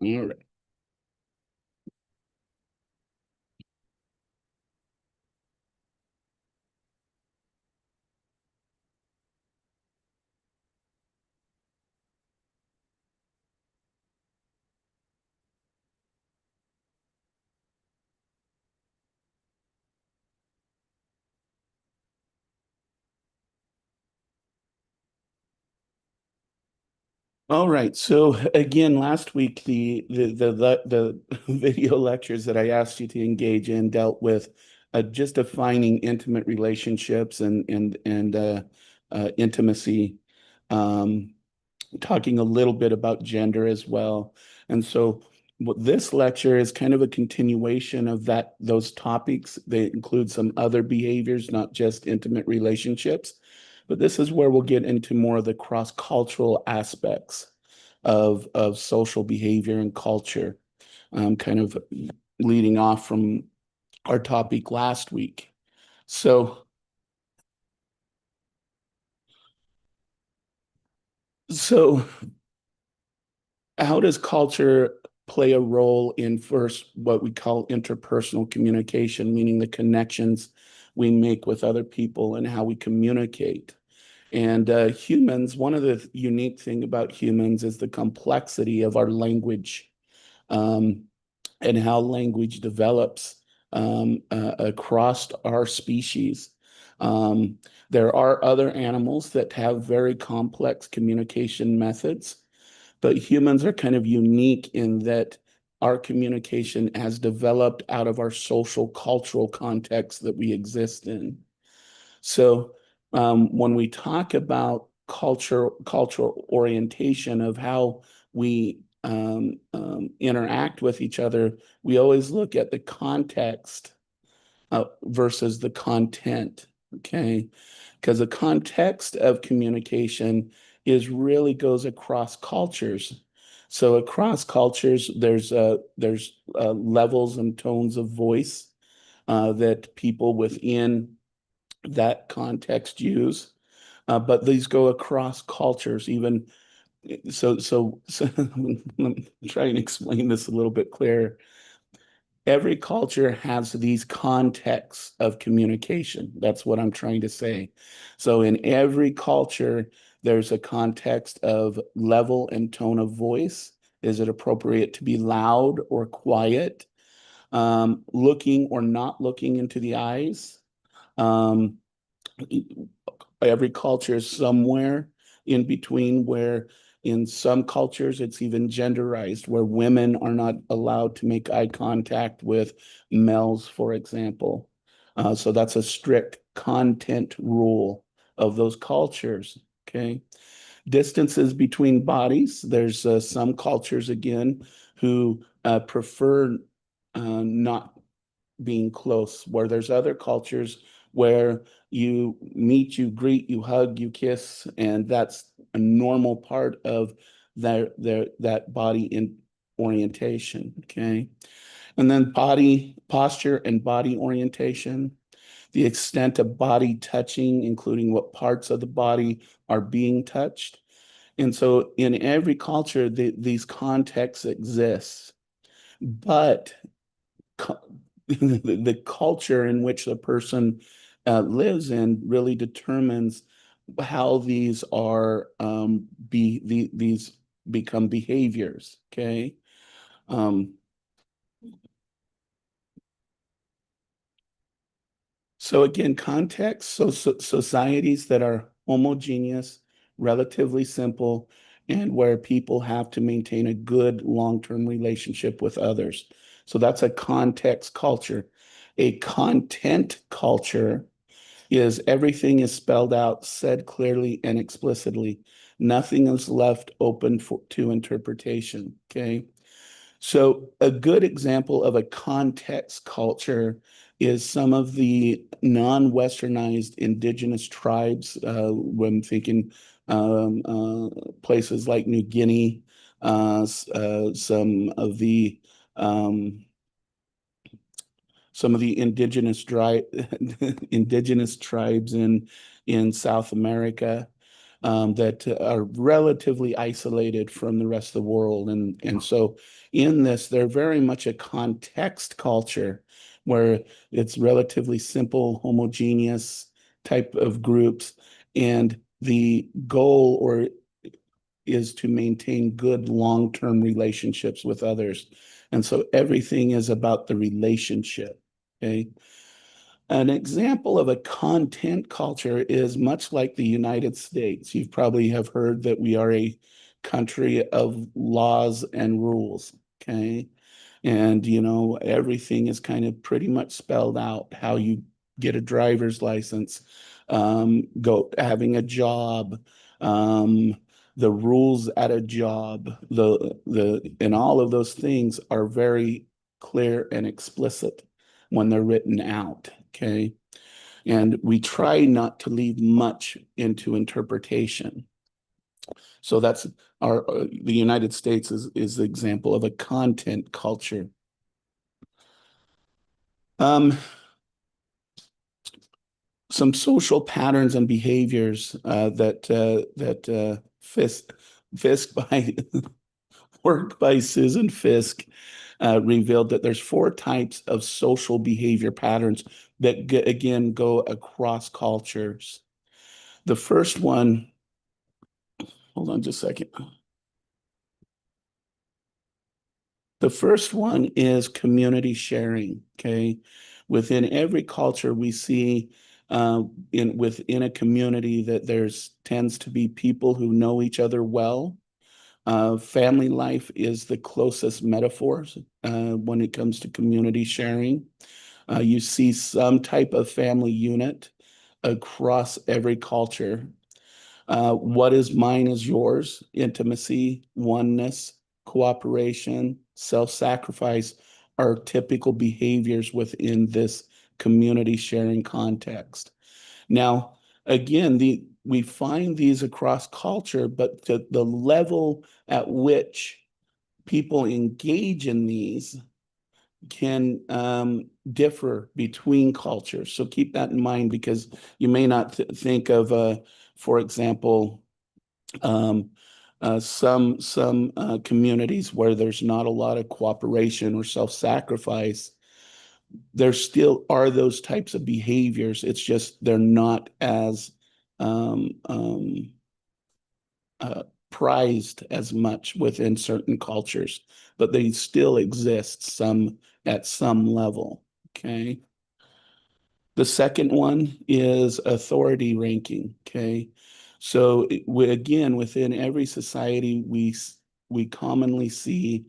All right. All right. So again, last week the video lectures that I asked you to engage in dealt with just defining intimate relationships and intimacy, um, talking a little bit about gender as well. And so what this lecture is kind of a continuation of those topics. They include some other behaviors, not just intimate relationships, but this is where we'll get into more of the cross-cultural aspects of social behavior and culture, kind of leading off from our topic last week. So, so how does culture play a role in first what we call interpersonal communication, meaning the connections we make with other people and how we communicate? And humans, one of the unique thing about humans is the complexity of our language, um, and how language develops across our species. Um, there are other animals that have very complex communication methods, but humans are kind of unique in that our communication has developed out of our social cultural context that we exist in. So when we talk about cultural orientation of how we interact with each other, we always look at the context versus the content. Okay, because the context of communication is really goes across cultures. So across cultures, there's levels and tones of voice that people within that context use, but these go across cultures. Even so, let me try and explain this a little bit clearer. Every culture has these contexts of communication. That's what I'm trying to say. So in every culture, there's a context of level and tone of voice. Is it appropriate to be loud or quiet? Looking or not looking into the eyes? Um, every culture is somewhere in between, where in some cultures it's even genderized, where women are not allowed to make eye contact with males, for example. So that's a strict content rule of those cultures. Okay. Distances between bodies. There's some cultures, again, who prefer not being close, where there's other cultures where you meet, you greet, you hug, you kiss, and that's a normal part of that body in orientation. Okay. And then body posture and body orientation, the extent of body touching, including what parts of the body are being touched. And so in every culture, these contexts exist, but the culture in which the person lives in really determines how these are these become behaviors. Okay. Um, so again, context. So societies that are homogeneous, relatively simple, and where people have to maintain a good long-term relationship with others. So that's a context culture. A content culture is everything is spelled out, said clearly and explicitly. Nothing is left open to interpretation. Okay. So a good example of a context culture is some of the non-westernized indigenous tribes. When thinking places like New Guinea, some of the um, indigenous indigenous tribes in South America, that are relatively isolated from the rest of the world, and so in this, they're very much a context culture where it's relatively simple, homogeneous type of groups. And the goal or is to maintain good long-term relationships with others. And so everything is about the relationship. Okay. An example of a content culture is much like the United States. You probably have heard that we are a country of laws and rules. Okay. And, everything is kind of pretty much spelled out how you get a driver's license, go having a job, the rules at a job, and all of those things are very clear and explicit when they're written out. Okay. And we try not to leave much into interpretation. So that's the United States is the example of a content culture. Um, some social patterns and behaviors that Fisk by work by Susan Fisk revealed that there's four types of social behavior patterns that again go across cultures. The first one, hold on just a second. The first one is community sharing. Okay, within every culture, we see within a community that there's tends to be people who know each other well. Family life is the closest metaphors when it comes to community sharing. You see some type of family unit across every culture. What is mine is yours, intimacy, oneness, cooperation, self-sacrifice are typical behaviors within this community sharing context. Now, again, we find these across culture, but the level at which people engage in these can differ between cultures. So keep that in mind because you may not think of, for example, um, some communities where there's not a lot of cooperation or self-sacrifice. There still are those types of behaviors. It's just they're not as um, um, prized as much within certain cultures, but they still exist some at some level. Okay. The second one is authority ranking. Okay. So again, within every society, we commonly see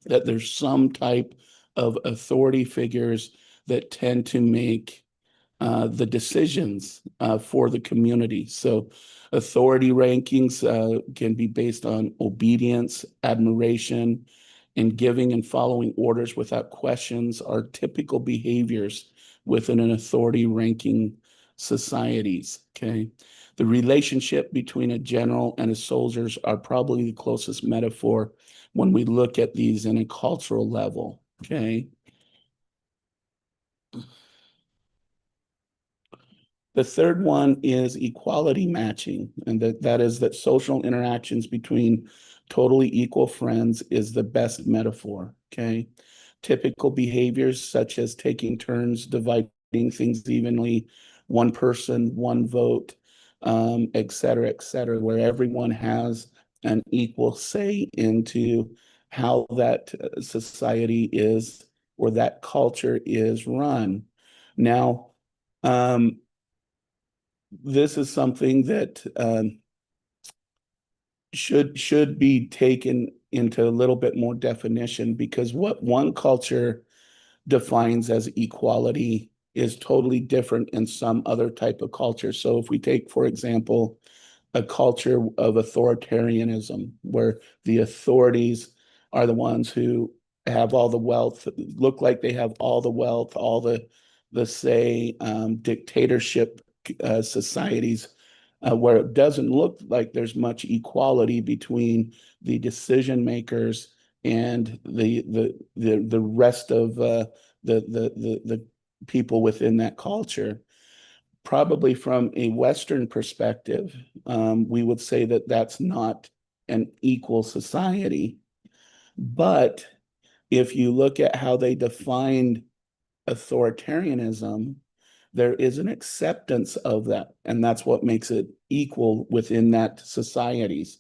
that there's some type of authority figures that tend to make the decisions for the community. So authority rankings can be based on obedience, admiration, and giving and following orders without questions are typical behaviors within an authority ranking societies. Okay. The relationship between a general and a soldiers are probably the closest metaphor when we look at these in a cultural level. Okay. The third one is equality matching, and that is that social interactions between totally equal friends is the best metaphor. Okay. Typical behaviors such as taking turns, dividing things evenly, one person, one vote, et cetera, where everyone has an equal say into how that society is or that culture is run. Now, um, this is something that should be taken into a little bit more definition because what one culture defines as equality is totally different in some other type of culture. So if we take, for example, a culture of authoritarianism where the authorities are the ones who have all the wealth, look like they have all the wealth, all the say, dictatorship societies where it doesn't look like there's much equality between the decision makers and the rest of the people within that culture. Probably from a Western perspective, we would say that that's not an equal society. But if you look at how they defined authoritarianism, there is an acceptance of that. And that's what makes it equal within that societies.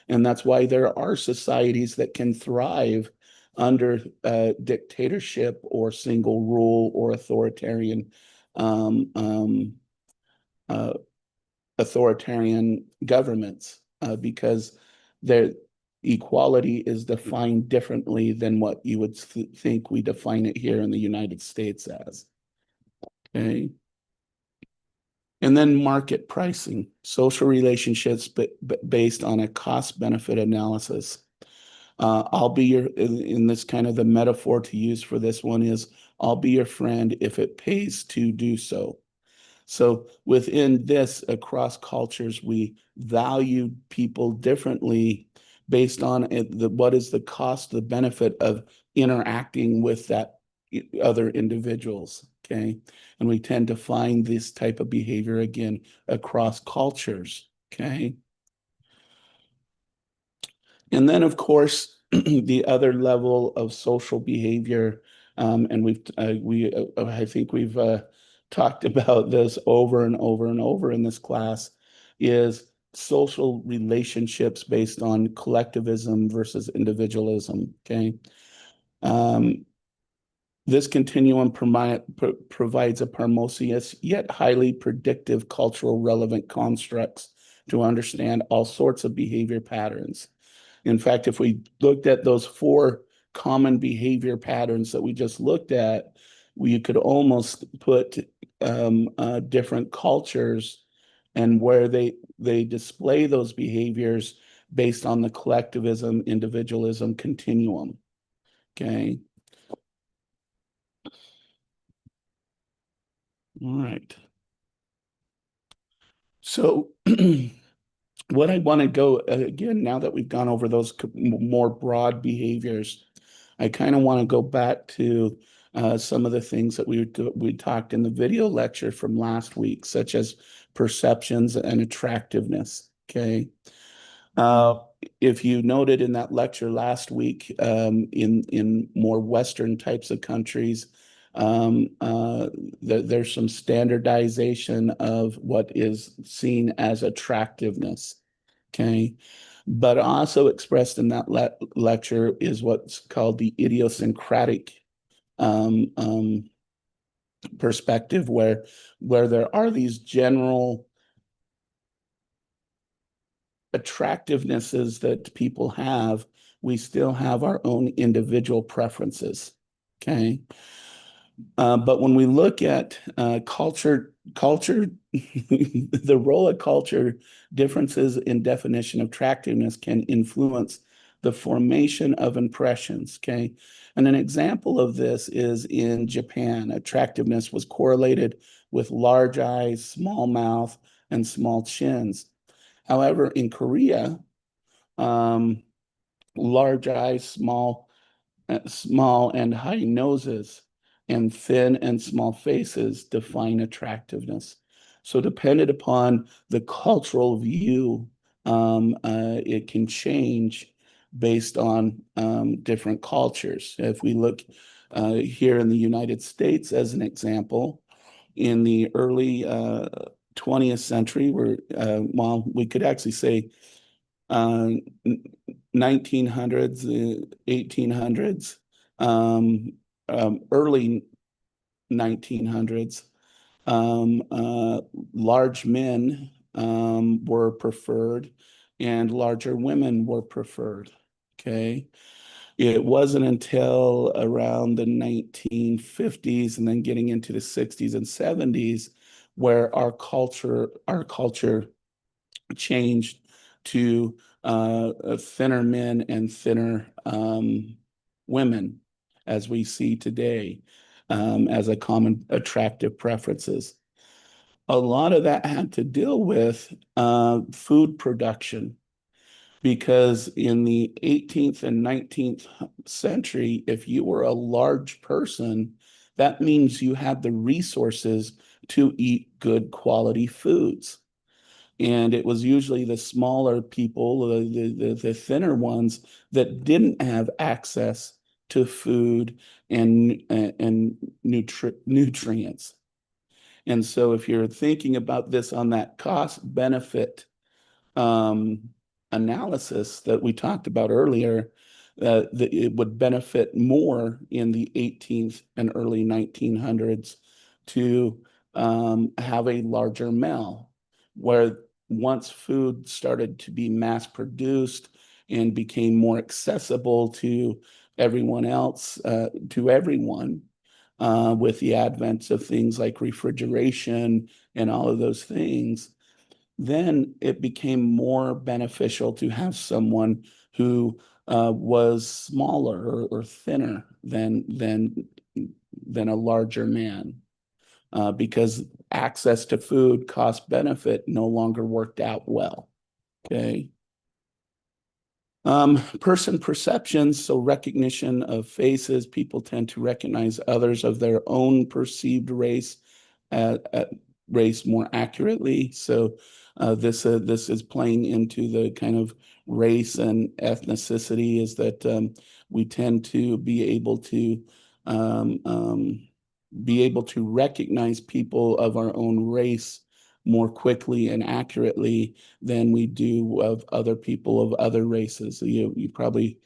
And that's why there are societies that can thrive under dictatorship or single rule or um, um, uh, authoritarian governments because their equality is defined differently than what you would think we define it here in the United States as. Okay. And then market pricing, social relationships based on a cost benefit analysis. I'll be in this kind of the metaphor to use for this one is I'll be your friend if it pays to do so. So within this, across cultures, we value people differently based on what is the cost, the benefit of interacting with that other individuals. Okay. And we tend to find this type of behavior again across cultures. Okay. And then, of course, the other level of social behavior, and I think we've talked about this over and over and over in this class, is social relationships based on collectivism versus individualism. Okay, um, this continuum provides a harmonious yet highly predictive cultural relevant constructs to understand all sorts of behavior patterns. In fact, if we looked at those four common behavior patterns that we just looked at, we could almost put different cultures and where they display those behaviors based on the collectivism, individualism continuum. Okay. All right. So what I want to go again, now that we've gone over those more broad behaviors, I kind of want to go back to some of the things that we talked in the video lecture from last week, such as perceptions and attractiveness. Okay. Uh, if you noted in that lecture last week, in more Western types of countries, there's some standardization of what is seen as attractiveness. Okay. But also expressed in that lecture is what's called the idiosyncratic um, um, perspective, where there are these general attractivenesses that people have, we still have our own individual preferences. Okay. But when we look at culture, the role of culture, differences in definition of attractiveness can influence the formation of impressions. Okay. And an example of this is in Japan. Attractiveness was correlated with large eyes, small mouth, and small chins. However, in Korea, um, large eyes, small and high noses, and thin and small faces define attractiveness. So, dependent upon the cultural view, it can change based on different cultures. If we look here in the United States as an example, in the early 20th century, where well, we could actually say uh, 1900s, 1800s, um, early 1900s, um, uh, large men were preferred and larger women were preferred. Okay. It wasn't until around the 1950s and then getting into the 60s and 70s where our culture changed to thinner men and thinner women, as we see today, as a common attractive preferences. A lot of that had to deal with food production, because in the 18th and 19th century, if you were a large person, that means you had the resources to eat good quality foods. And it was usually the smaller people, the thinner ones that didn't have access to food and nutrients. And so if you're thinking about this on that cost benefit um, analysis that we talked about earlier, that it would benefit more in the 18th and early 1900s to have a larger meal, where once food started to be mass produced and became more accessible to everyone else, to everyone, with the advent of things like refrigeration and all of those things, then it became more beneficial to have someone who was smaller or thinner than a larger man, because access to food, cost benefit no longer worked out well. Okay. Person perceptions, so recognition of faces. People tend to recognize others of their own perceived race, race more accurately. So this is playing into the kind of race and ethnicity, is that we tend to um, um, be able to recognize people of our own race more quickly and accurately than we do of other people of other races. So you probably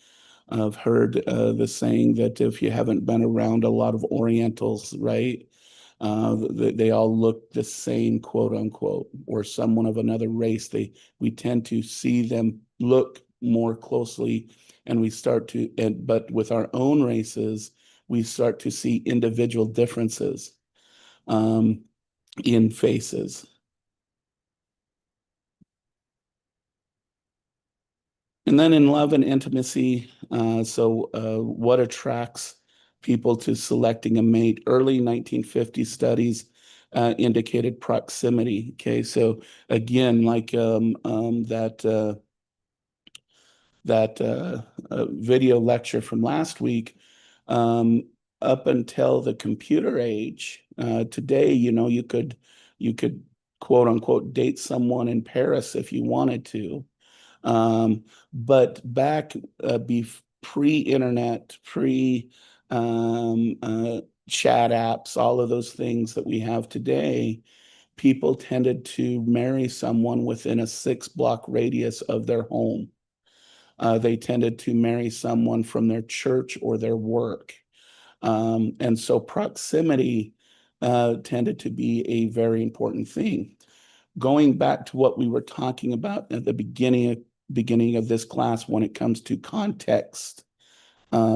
have heard the saying that if you haven't been around a lot of Orientals, right? They all look the same, quote unquote, or someone of another race. We tend to see them look more closely, and but with our own races, we start to see individual differences um, in faces. And then in love and intimacy, what attracts people to selecting a mate? Early 1950 studies indicated proximity. Okay, so again, like that video lecture from last week, um, up until the computer age, today, you could quote unquote date someone in Paris if you wanted to. But back pre-internet, pre chat apps, all of those things that we have today, people tended to marry someone within a 6 block radius of their home. They tended to marry someone from their church or their work. And so proximity tended to be a very important thing. Going back to what we were talking about at the beginning of this class, when it comes to context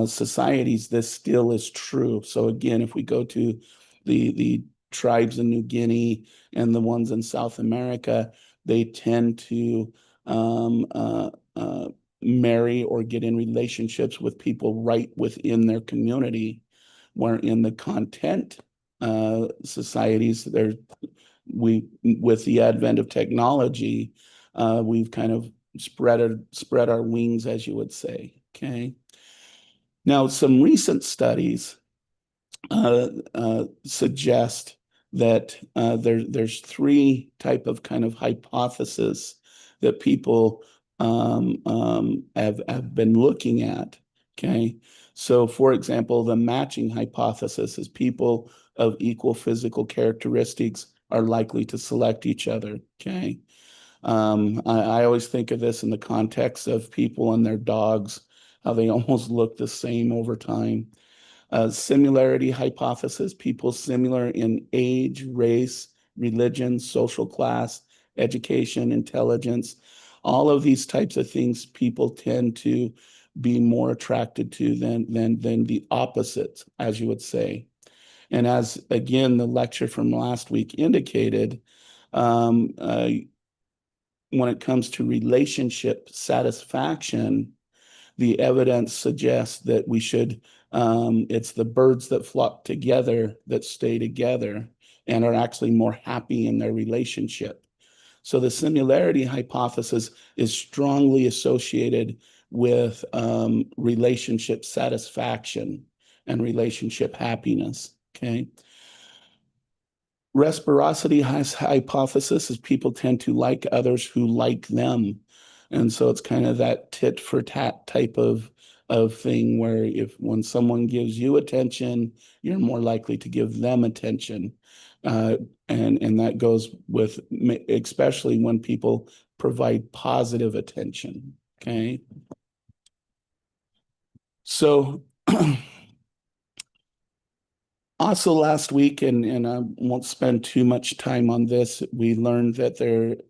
societies, this still is true. So again, if we go to the tribes in New Guinea and the ones in South America, they tend to um, uh, uh, marry or get in relationships with people right within their community, where in the content societies, with the advent of technology, we've kind of spread our wings, as you would say. Okay. Now, some recent studies suggest that there's three type of kind of hypothesis that people have been looking at. Okay, so for example, the matching hypothesis is people of equal physical characteristics are likely to select each other. Okay, I always think of this in the context of people and their dogs, how they almost look the same over time. Similarity hypothesis, people similar in age, race, religion, social class, education, intelligence, all of these types of things people tend to be more attracted to than the opposite, as you would say. And as again, the lecture from last week indicated, when it comes to relationship satisfaction, the evidence suggests that it's the birds that flock together that stay together and are actually more happy in their relationship. So the similarity hypothesis is strongly associated with relationship satisfaction and relationship happiness. Okay. Reciprocity has hypothesis is people tend to like others who like them. And so it's kind of that tit for tat type of thing where if when someone gives you attention, you're more likely to give them attention. Uh, and that goes with especially when people provide positive attention. Okay. So also last week, and I won't spend too much time on this, we learned that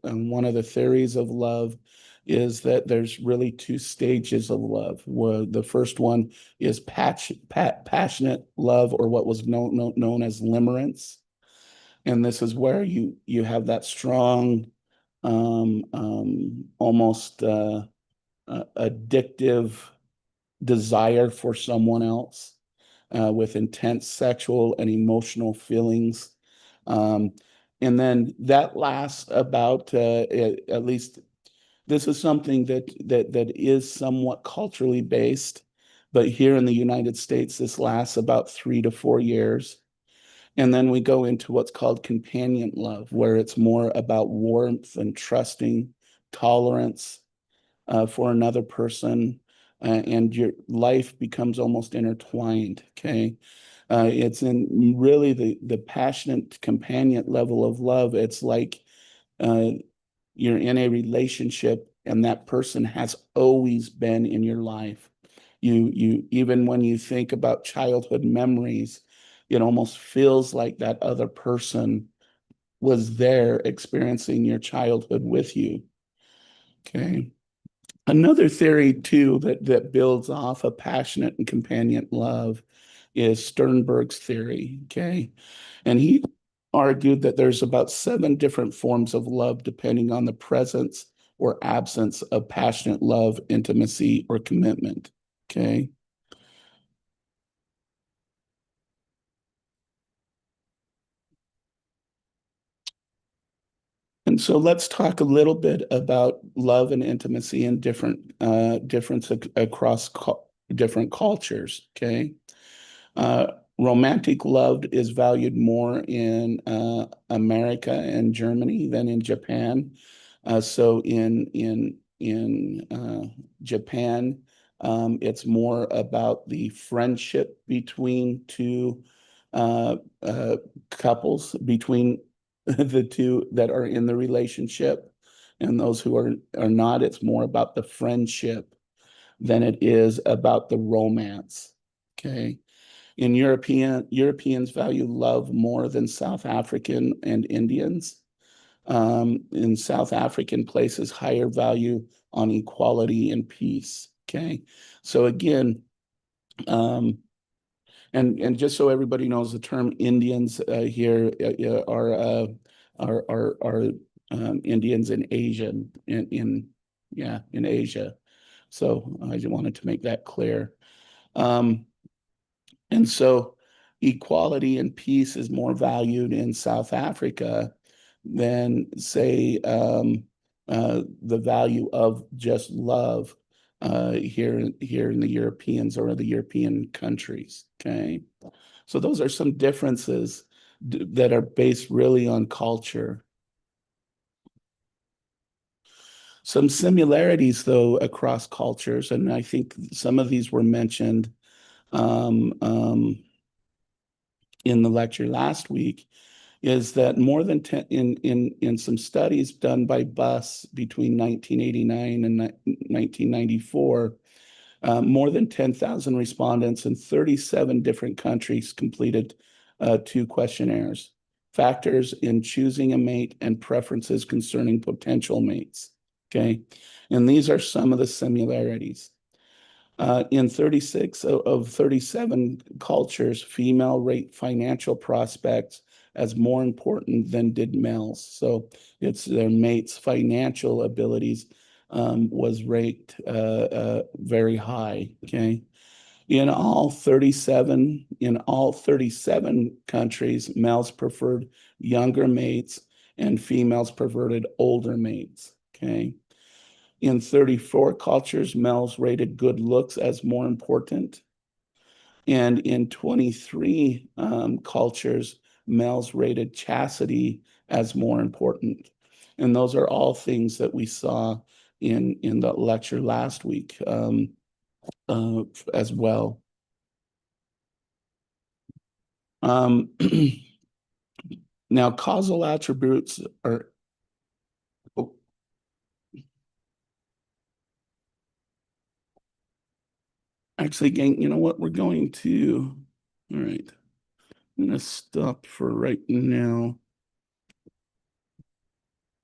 one of the theories of love is that there's really two stages of love. Where the first one is passionate love, or what was known as limerence. And this is where you have that strong, almost addictive desire for someone else with intense sexual and emotional feelings. Um, and then that lasts about at least this is something that is somewhat culturally based, but here in the United States, this lasts about 3 to 4 years. And then we go into what's called companion love, where it's more about warmth and trusting, tolerance, for another person, and your life becomes almost intertwined. Okay. It's in really the passionate companion level of love. It's like uh, you're in a relationship and that person has always been in your life. You even when you think about childhood memories, it almost feels like that other person was there experiencing your childhood with you. Okay. Another theory too that builds off a passionate and companion love is Sternberg's theory. Okay. And he argued that there's about 7 different forms of love depending on the presence or absence of passionate love, intimacy, or commitment. Okay. And so let's talk a little bit about love and intimacy and difference across different cultures. Okay. Uh, Romantic love is valued more in America and Germany than in Japan. So in Japan, it's more about the friendship between two uh, uh, couples, between the two that are in the relationship, and those who are not. It's more about the friendship than it is about the romance. Okay. Europeans value love more than South African and Indians. In South African places higher value on equality and peace. Okay, so again, um, and just so everybody knows, the term Indians here are Indians in Asian in yeah in Asia. So I just wanted to make that clear. Um, And so equality and peace is more valued in South Africa than, say, the value of just love here in the Europeans or the European countries. Okay, so those are some differences that are based really on culture. Some similarities, though, across cultures, and I think some of these were mentioned um, um, in the lecture last week, is that more than 10 in some studies done by Buss between 1989 and 1994, more than 10,000 respondents in 37 different countries completed 2 questionnaires: factors in choosing a mate and preferences concerning potential mates. Okay, and these are some of the similarities. In 36 of 37 cultures, female rate financial prospects as more important than did males. So it's their mate's financial abilities was ranked very high. Okay. In all 37 countries, males preferred younger mates and females preferred older mates. Okay. In 34 cultures, males rated good looks as more important. And in 23 cultures, males rated chastity as more important. And those are all things that we saw in the lecture last week as well. Now, causal attributes are, oh, actually, gang, you know what? We're going to, all right, I'm going to stop for right now.